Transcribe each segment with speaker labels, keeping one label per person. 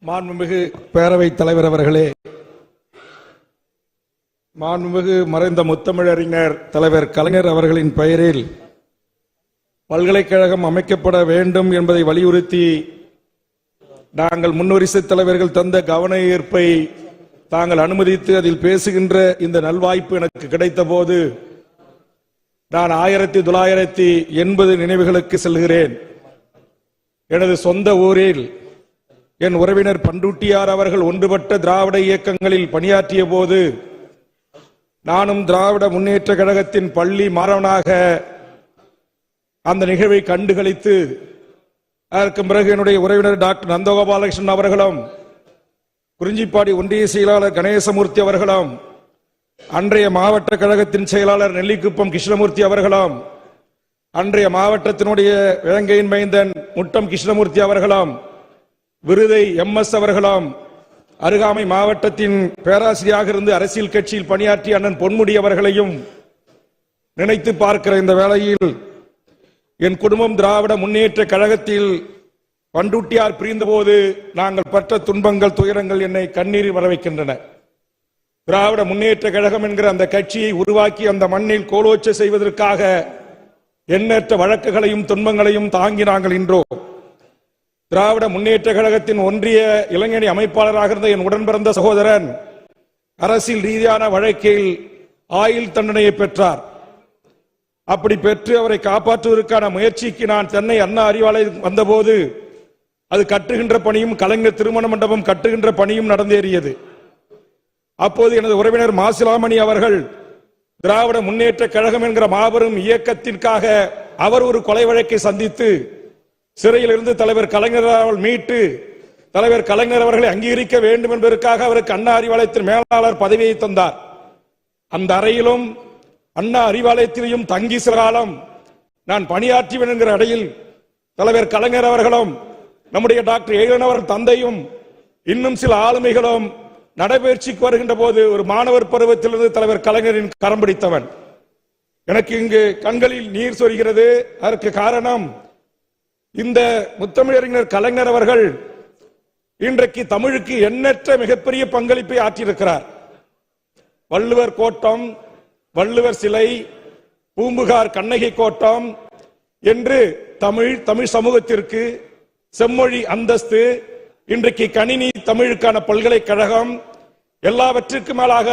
Speaker 1: மாண்புமிகு பேரவைத் தலைவர் அவர்களே, மாண்புமிகு மறைந்த முத்தமிழறிஞர் தலைவர் கலைஞர் அவர்களின் பெயரில் பல்கலைக்கழகம் அமைக்கப்பட வேண்டும் என்பதை வலியுறுத்தி நாங்கள் முன்வரிசை தலைவர்கள் தந்த கவன ஈர்ப்பை தாங்கள் அனுமதித்து அதில் பேசுகின்ற இந்த நல்வாய்ப்பு எனக்கு கிடைத்த போது நான் 1980 நினைவுகளுக்கு செல்கிறேன். எனது சொந்த ஊரில் என் உறவினர் பண்டூட்டியார் அவர்கள் ஒன்றுபட்ட திராவிட இயக்கங்களில் பணியாற்றிய போது நானும் திராவிட முன்னேற்ற கழகத்தின் பள்ளி மாணவனாக அந்த நிகழ்வை கண்டுகளித்து அதற்கு பிறகு என்னுடைய உறவினர் டாக்டர் நந்தகோபாலகிருஷ்ணன் அவர்களும் குறிஞ்சிப்பாடி ஒன்றிய செயலாளர் கணேசமூர்த்தி அவர்களும் அன்றைய மாவட்ட கழகத்தின் செயலாளர் நெல்லிக்குப்பம் கிருஷ்ணமூர்த்தி அவர்களும் அன்றைய மாவட்டத்தினுடைய வேங்கையின் மைந்தன் முட்டம் கிருஷ்ணமூர்த்தி அவர்களும் விருதை MS அவர்களும் அருகாமை மாவட்டத்தின் பேராசிரியராக இருந்து அரசியல் கட்சியில் பணியாற்றிய அண்ணன் பொன்முடி அவர்களையும் நினைத்து பார்க்கிற இந்த வேளையில் என் குடும்பம் திராவிட முன்னேற்ற கழகத்தில் பண்டூட்டியார் பிரிந்த போது நாங்கள் பட்ட துன்பங்கள் துயரங்கள் என்னை கண்ணீரில் வர வைக்கின்றன. திராவிட முன்னேற்ற கழகம் என்கிற அந்த கட்சியை உருவாக்கி அந்த மண்ணில் கோலோச்ச செய்வதற்காக எண்ணற்ற வழக்குகளையும் துன்பங்களையும் தாங்கி நாங்கள் இன்றோம். திராவிட முன்னேற்ற கழகத்தின் ஒன்றிய இளைஞணி அமைப்பாளராக இருந்த என் உடன் பிறந்த சகோதரன் அரசியல் ரீதியான வழக்கில் ஆயுள் தண்டனையை பெற்றார். அப்படி பெற்று அவரை காப்பாற்றுவதற்கான முயற்சிக்கு நான் சென்னை அண்ணா அறிவாலயம் வந்தபோது அது கட்டுகின்ற பணியும் கலைஞர் திருமண மண்டபம் கட்டுகின்ற பணியும் நடந்தேறியது. அப்போது எனது உறவினர் மாசிலாமணி அவர்கள் திராவிட முன்னேற்ற கழகம் என்கிற மாபெரும் இயக்கத்திற்காக அவர் ஒரு கொலை வழக்கை சந்தித்து சிறையிலிருந்து தலைவர் கலைஞர் மீட்டு தலைவர் கலைஞர் அவர்களை அங்கீகரிக்க வேண்டும் என்பதற்காக அவருக்கு அண்ணா அறிவாலயத்தின் மேலாளர் பதவியை தந்தார். அந்த அறையிலும் அண்ணா அறிவாலயத்திலையும் தங்கி சில காலம் நான் பணியாற்றிவேன் என்கிற அடையில் தலைவர் கலைஞர் அவர்களும் நம்முடைய டாக்டர் ஏழனவர் தந்தையும் இன்னும் சில ஆளுமைகளும் நடைபயிற்சிக்கு வருகின்ற போது ஒரு மாணவர் பருவத்திலிருந்து தலைவர் கலைஞரின் கரம் பிடித்தவன். எனக்கு இங்கு கண்களில் நீர் சொரிகிறது. அதற்கு காரணம் இந்த முத்தமிழறிஞர் கலைஞர் அவர்கள் இன்றைக்கு தமிழுக்கு எண்ணற்ற மிகப்பெரிய பங்களிப்பை ஆற்றியிருக்கிறார். வள்ளுவர் கோட்டம், வள்ளுவர் சிலை, பூம்புகார் கண்ணகி கோட்டம் என்று தமிழ் சமூகத்திற்கு செம்மொழி அந்தஸ்து, இன்றைக்கு கணினி தமிழுக்கான பல்கலைக்கழகம், எல்லாவற்றிற்கும் மேலாக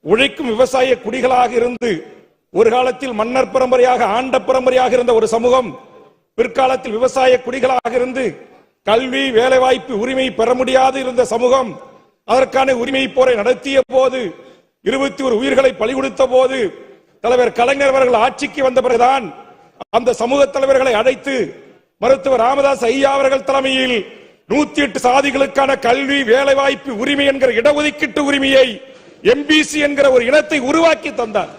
Speaker 1: உழைக்கும் விவசாய குடிகளாக இருந்து ஒரு காலத்தில் மன்னர் பரம்பரையாக ஆண்ட பரம்பரையாக இருந்த ஒரு சமூகம் பிற்காலத்தில் விவசாய குடிகளாக இருந்து கல்வி வேலைவாய்ப்பு உரிமை பெற முடியாது இருந்த சமூகம் அதற்கான உரிமை போரை நடத்திய போது 21 உயிர்களை பலி கொடுத்த போது தலைவர் கலைஞர் அவர்கள் ஆட்சிக்கு வந்த பிறகுதான் அந்த சமூக தலைவர்களை அழைத்து மருத்துவர் ராமதாஸ் ஐயா அவர்கள் தலைமையில் 108 சாதிகளுக்கான கல்வி வேலைவாய்ப்பு உரிமை என்கிற இடஒதுக்கீட்டு உரிமையை MBC என்கிற ஒரு இனத்தை உருவாக்கி தந்தார்.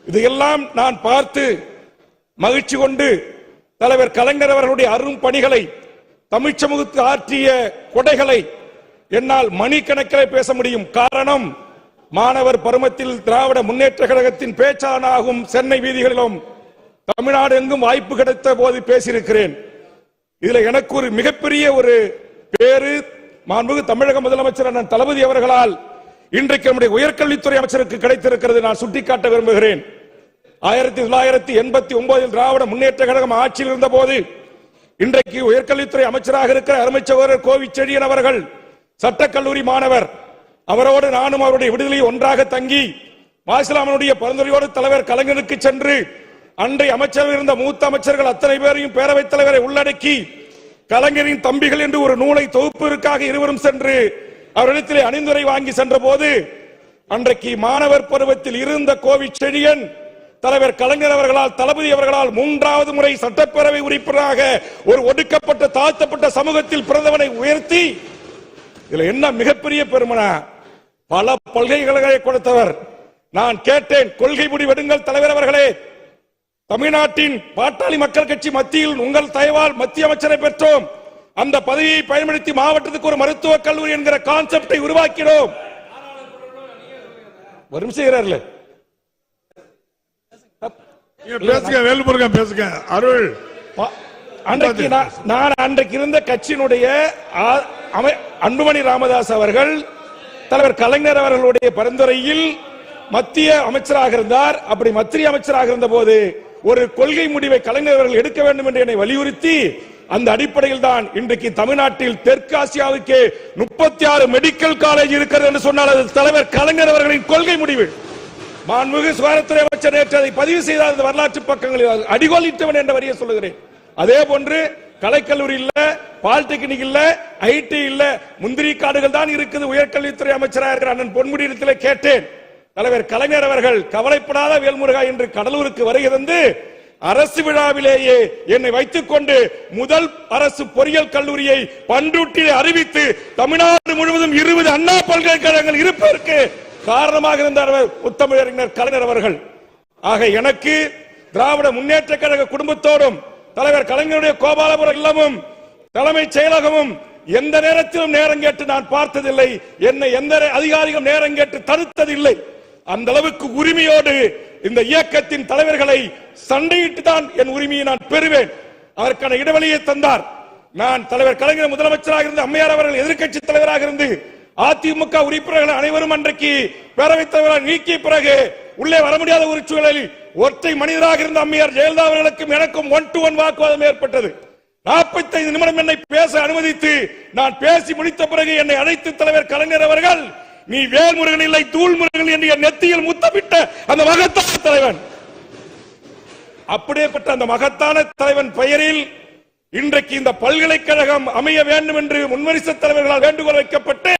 Speaker 1: இதையெல்லாம் நான் பார்த்து மகிழ்ச்சி கொண்டு தலைவர் கலைஞர் அவர்களுடைய அரும் பணிகளை தமிழ் சமூகத்துக்கு ஆற்றிய கொடைகளை என்னால் மணிக்கணக்கில் பேச முடியும். காரணம், மாணவர் பருவத்தில் திராவிட முன்னேற்ற கழகத்தின் பேச்சாளனாகவும் சென்னை வீதிகளிலும் தமிழ்நாடு எங்கும் வாய்ப்பு கிடைத்த போது பேசியிருக்கிறேன். இதுல எனக்கு ஒரு மிகப்பெரிய ஒரு பேரு மாண்புமிகு தமிழக முதலமைச்சர் அண்ணன் தளபதி அவர்களால் இன்றைக்கு நம்முடைய உயர்கல்வித்துறை அமைச்சருக்கு கிடைத்திருக்கிறது நான் சுட்டிக்காட்ட விரும்புகிறேன். 1989 திராவிட முன்னேற்ற கழகம் ஆட்சியில் இருந்த போது இன்றைக்கு உயர்கல்வித்துறை அமைச்சராக இருக்கிற அருமை சகோதரர் கோவிச்செழியன் அவர்கள் சட்டக்கல்லூரி மாணவர். அவரோடு நானும் அவருடைய விடுதலை ஒன்றாக தங்கி மாசிலாமனுடைய பரிந்துரையோடு தலைவர் கலைஞருக்கு சென்று அன்றைய அமைச்சர்கள் இருந்த மூத்த அமைச்சர்கள் அத்தனை பேரையும் பேரவைத் தலைவரை உள்ளடக்கி கலைஞரின் தம்பிகள் என்று ஒரு நூலை தொகுப்பதற்காக இருவரும் சென்று அவரிடத்திலே அணிந்துரை வாங்கி சென்ற போது அன்றைக்கு மாணவர் பருவத்தில் இருந்த கோவிச்செழியன் தலைவர் கலைஞர் அவர்களால் தளபதி அவர்களால் 3வது முறை சட்டப்பேரவை உறுப்பினராக ஒரு ஒடுக்கப்பட்ட தாழ்த்தப்பட்ட சமூகத்தில் பிறந்தவனை உயர்த்தி இதுல என்ன மிகப்பெரிய பெருமனா பல பல்கலைக்கழகங்களை கொடுத்தவர். நான் கேட்டேன், கொள்கை முடிவெடுங்கள் தலைவர் அவர்களே, தமிழ்நாட்டின் பாட்டாளி மக்கள் கட்சி மத்தியில் உங்கள் தயவால் மத்திய அமைச்சரை பெற்றோம், அந்த பதவியை பயன்படுத்தி மாவட்டத்துக்கு ஒரு மருத்துவக் கல்லூரி என்கிற கான்செப்டை உருவாக்கினோம். வரும் செய்கிறார்கள்
Speaker 2: பேசுங்க, வேல்முருகன் பேசுங்க. அருள்
Speaker 1: நான் அன்றைக்கு இருந்த கட்சியினுடைய அன்புமணி ராமதாஸ் அவர்கள் தலைவர் கலைஞர் அவர்களுடைய பரிந்துரையில் மத்திய அமைச்சராக இருந்தார். அப்படி மத்திய அமைச்சராக இருந்த போது ஒரு கொள்கை முடிவை கலைஞர் அவர்கள் எடுக்க வேண்டும் என்று என்னை வலியுறுத்தி அந்த அடிப்படையில் தான் இன்றைக்கு தமிழ்நாட்டில் தெற்காசியாவுக்கு 36 மெடிக்கல் காலேஜ் இருக்கிறது என்று சொன்னால் அது தலைவர் கலைஞர் அவர்களின் கொள்கை முடிவு. மாண்புமிகு சுகாதாரத்துறை அமைச்சர் நேற்று அதை பதிவு செய்தார். இந்த வரலாற்று பக்கங்களில் அடிகோலிட்டவன் என்ற வரியை சொல்லுகிறேன். அதே போன்று கலைக்கல்லூரி இல்ல, பாலிடெக்னிக் இல்ல, ஐடி இல்ல, முந்திரி காடுகள் தான் இருக்குது. உயர்கல்வித்துறை அமைச்சராக இருக்கிற அண்ணன் பொன்முடியிடத்தில் கேட்டேன். தலைவர் கலைஞர் அவர்கள் கவலைப்படாத வேல்முருகா என்று கடலூருக்கு வருகை தந்து அரசு விழாவிலேயே என்னை வைத்துக் கொண்டு முதல் அரசு பொறியியல் கல்லூரியை பண்ருட்டியில் அறிவித்து தமிழ்நாடு முழுவதும் 20 அண்ணா பல்கலைக்கழகங்கள் இருப்பதற்கு காரணமாக இருந்தார் முத்தமிழறிஞர் கலைஞர் அவர்கள். ஆக எனக்கு திராவிட முன்னேற்ற கழக குடும்பத்தோடும் தலைவர் கலைஞருடைய கோபாலபுரம் இல்லமும் தலைமைச் செயலகமும் எந்த நேரத்திலும் நேரம் கேட்டு நான் பார்த்ததில்லை. என்னை எந்த அதிகாரிகளும் நேரம் கேட்டு தடுத்ததில்லை. அந்த அளவுக்கு உரிமையோடு இந்த இயக்கத்தின் தலைவர்களை சண்டையிட்டு தான் என் உரிமையை நான் பெறுவேன். அதற்கான இடைவெளியை தந்தார். நான் தலைவர் கலைஞர் முதலமைச்சராக இருந்து அம்மையார் அவர்கள் எதிர்க்கட்சி தலைவராக இருந்து அதிமுக உறுப்பினர்கள் அனைவரும் அன்றைக்கு பேரவைத் தலைவராக நீக்கிய பிறகு உள்ளே வர முடியாத ஒரு சூழலில் ஒற்றை மனிதராக இருந்த அம்மையார் ஜெயலலிதா அவர்களுக்கும் எனக்கும் 1-to-1 வாக்குவாதம் ஏற்பட்டது. 45 நிமிடம் என்னை பேச அனுமதித்து நான் பேசி முடித்த பிறகு என்னை அழைத்து தலைவர் கலைஞர் அவர்கள், நீ வேல்முருகன் இல்லை தூள்முருகன் என்று என் நெத்தியில் முத்தமிட்ட அந்த மகத்தான தலைவன், அப்படியேப்பட்ட அந்த மகத்தான தலைவன் பெயரில் இன்றைக்கு இந்த பல்கலைக்கழகம் அமைய வேண்டும் என்று முன்வரிசை தலைவர்களால் வேண்டுகோள் வைக்கப்பட்டு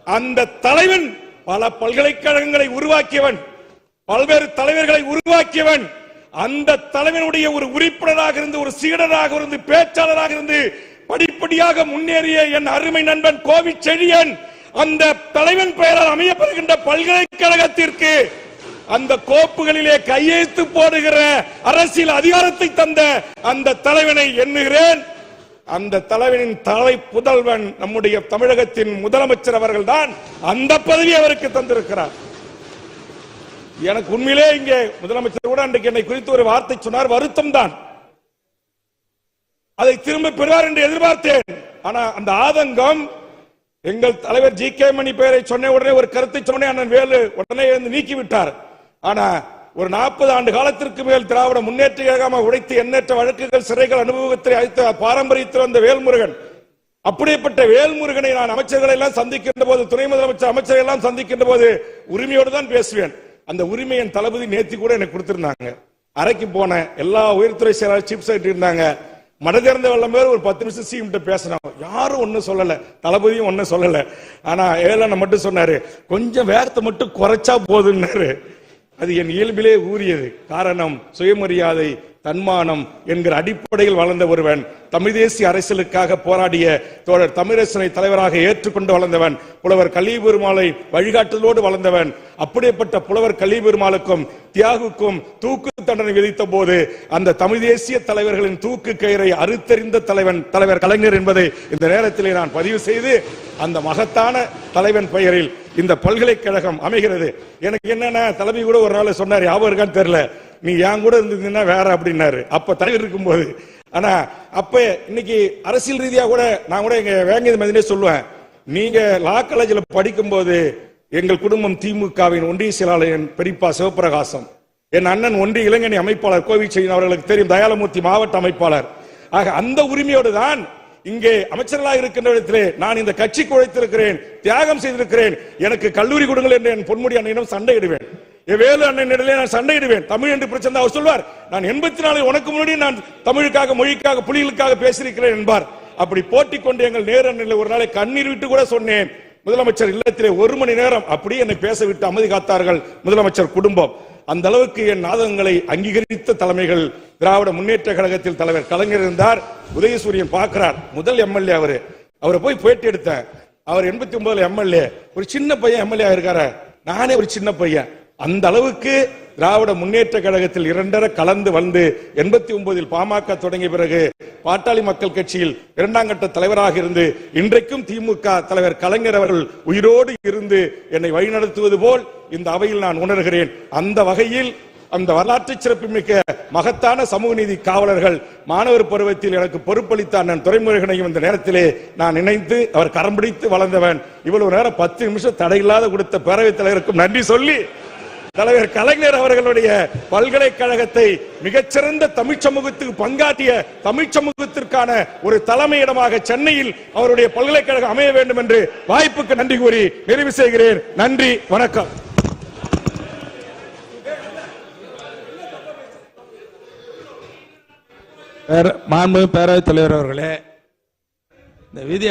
Speaker 1: அந்த தலைவன் பல பல்கலைக்கழகங்களை உருவாக்கியவன், பல்வேறு தலைவர்களை உருவாக்கியவன். அந்த தலைவனுடைய ஒரு உறுப்பினராக இருந்து, ஒரு சீடராக இருந்து, பேச்சாளராக இருந்து படிப்படியாக முன்னேறிய என் அருமை நண்பன் கோவிச்செழியன் அந்த தலைவன் பெயரால் அமையப்படுகின்ற பல்கலைக்கழகத்திற்கு அந்த கோப்புகளிலே கையெழுத்து போடுகிற அரசியல் அதிகாரத்தை தந்த அந்த தலைவனை எண்ணுகிறேன். அந்த தலைவனின் தலை புதல்வன் நம்முடைய தமிழகத்தின் முதலமைச்சர் அவர்கள் தான் அந்த பதவி அவருக்கு தந்திருக்கிறார். எனக்கு உண்மையிலே இங்கே முதலமைச்சர் கூட அன்றைக்கு என்னை குறித்து ஒரு வார்த்தை சொன்னார், வருத்தம் தான். அதை திரும்ப பெறுவார் என்று எதிர்பார்த்தேன். ஆனா அந்த ஆதங்கம் எங்கள் தலைவர் ஜி.கே. மணி பெயரை சொன்ன உடனே ஒரு கருத்தை சொன்ன அண்ணன் வேலு உடனே நீக்கிவிட்டார். ஆனா ஒரு 40 ஆண்டு காலத்திற்கு மேல் திராவிட முன்னேற்ற கழகமாக உடைத்து எண்ணற்ற வழக்குகள் சிறைகள் அனுபவத்தை அளித்த பாரம்பரியத்தில் வந்த வேல்முருகன், அப்படிப்பட்ட வேல்முருகனை நான் அமைச்சர்களை எல்லாம் சந்திக்கின்ற போது, துணை முதலமைச்சர் அமைச்சர்கள் எல்லாம் சந்திக்கின்ற போது உரிமையோடு தான் பேசுவேன். அந்த உரிமையின் தளபதி நேத்தி கூட எனக்கு கொடுத்திருந்தாங்க. அறைக்கு போன எல்லா உயர்துறை செயலாளர் சீஃப் செக்ரட்டரி இருந்தாங்க. மனதிறந்த வெள்ளம் பேர் ஒரு 10 நிமிஷம் சிஎம் பேசினாங்க. யாரும் ஒன்னும் சொல்லல, தளபதியும் ஒன்னும் சொல்லல. ஆனா ஏழன மட்டும் சொன்னாரு, கொஞ்சம் வேகத்தை மட்டும் குறைச்சா போதுன்னாரு. அது என் இயல்பிலே ஊறியது. காரணம் சுயமரியாதை, தன்மானம் என்கிற அடிப்படையில் வளர்ந்த ஒருவன், தமிழ் தேசிய அரசியலுக்காக போராடிய தோழர் தமிழரசனை தலைவராக ஏற்றுக்கொண்டு வளர்ந்தவன், புலவர் கலியபெருமாளை வழிகாட்டுதலோடு வளர்ந்தவன். அப்படிப்பட்ட புலவர் கலியபெருமாளுக்கும் தியாகுக்கும் தூக்கு தண்டனை விதித்த போது அந்த தமிழ் தேசிய தலைவர்களின் தூக்கு கயிறை அறுத்தறிந்த தலைவன் தலைவர் கலைஞர் என்பதை இந்த நேரத்திலே நான் பதிவு செய்து, அந்த மகத்தான தலைவன் பெயரில் இந்த பல்கலைக்கழகம் அமைகிறது. எனக்கு என்னன்னா, தலைமை கூட ஒரு நாள் சொன்னார், ஞாபகம் இருக்கான்னு தெரியல, நீ என் கூட இருந்தீங்கன்னா வேற அப்படின்னாரு, அப்ப தலைவர் இருக்கும் போது. ஆனா அப்ப இன்னைக்கு அரசியல் ரீதியா கூட நான் கூட எங்க வேங்கியது மதினே சொல்லுவேன், நீங்க லா காலேஜில் படிக்கும் போது எங்கள் குடும்பம் திமுகவின் ஒன்றிய செயலாளர் பெரியப்பா சிவபிரகாசம், என் அண்ணன் ஒன்றிய இளைஞணி அமைப்பாளர் கோவிச்செழியன் அவர்களுக்கு தெரியும், தயாளமூர்த்தி மாவட்ட அமைப்பாளர். ஆக அந்த உரிமையோடு தான் இங்கே அமைச்சர்களாக இருக்கின்ற இடத்திலே நான் இந்த கட்சிக்கு உழைத்திருக்கிறேன், தியாகம் செய்திருக்கிறேன். எனக்கு கல்லூரி கொடுங்கள் என்று என் பொன்முடி அண்ணனிடம் சண்டையிடுவேன், வேலு அண்ணனிடையே நான் சண்டையிடுவேன். தமிழ் என்று பிரச்சனை அவர் சொல்வார், நான் 84 உனக்கு முன்னாடி நான் தமிழுக்காக, மொழிக்காக, புலிகளுக்காக பேசியிருக்கிறேன் என்பார். அப்படி போட்டி கொண்டு எங்கள் நேரு அண்ணனில் ஒரு நாளை கண்ணீர் விட்டு கூட சொன்னேன். முதலமைச்சர் இல்லத்திலே 1 மணி நேரம் அப்படியே என்னை பேச விட்டு அமைதி காத்தார்கள் முதலமைச்சர் குடும்பம். அந்த அளவுக்கு என் நாதகங்களை அங்கீகரித்த தலைமைகள் திராவிட முன்னேற்ற கழகத்தில் தலைவர் கலைஞர் இருந்தார். உதயசூரியன் பார்க்கிறார், முதல் எம்எல்ஏ அவரை போய் பேட்டி எடுத்தேன். அவர் 89 எம்எல்ஏ, ஒரு சின்ன பையன் எம்எல்ஏ இருக்காரு, நானே ஒரு சின்ன பையன். அந்த அளவுக்கு திராவிட முன்னேற்ற கழகத்தில் 2 கலந்து வந்து 89 பாமக தொடங்கிய பிறகு பாட்டாளி மக்கள் கட்சியில் 2ஆம் கட்ட தலைவராக இருந்து இன்றைக்கும் திமுக தலைவர் கலைஞர் அவர்கள் உயிரோடு இருந்து என்னை வழிநடத்துவது போல் இந்த அவையில் நான் உணர்கிறேன். அந்த வகையில் அந்த வரலாற்று சிறப்புமிக்க மகத்தான சமூக நீதி காவலர்கள் மாணவர் பருவத்தில் எனக்கு பொறுப்பளித்த அண்ணன் துரைமுருகனையும் இந்த நேரத்திலே நான் நினைத்து அவர் கரம் பிடித்து வளர்ந்தவன். இவ்வளவு நேரம் 10 நிமிஷம் தடையில்லாத கொடுத்த பேரவைத் தலைவருக்கும் நன்றி சொல்லி, தலைவர் கலைஞர் அவர்களுடைய பல்கலைக்கழகத்தை மிகச்சிறந்த தமிழ் சமூகத்துக்கு பங்காற்றிய தமிழ் சமூகத்திற்கான ஒரு தலைமையிடமாக சென்னையில் அவருடைய பல்கலைக்கழகம் அமைய வேண்டும் என்று வாய்ப்புக்கு நன்றி கூறி நிறைவு செய்கிறேன். நன்றி, வணக்கம்.
Speaker 2: மாண்புமிகு பேரவைத் தலைவர் அவர்களே, இந்த விதி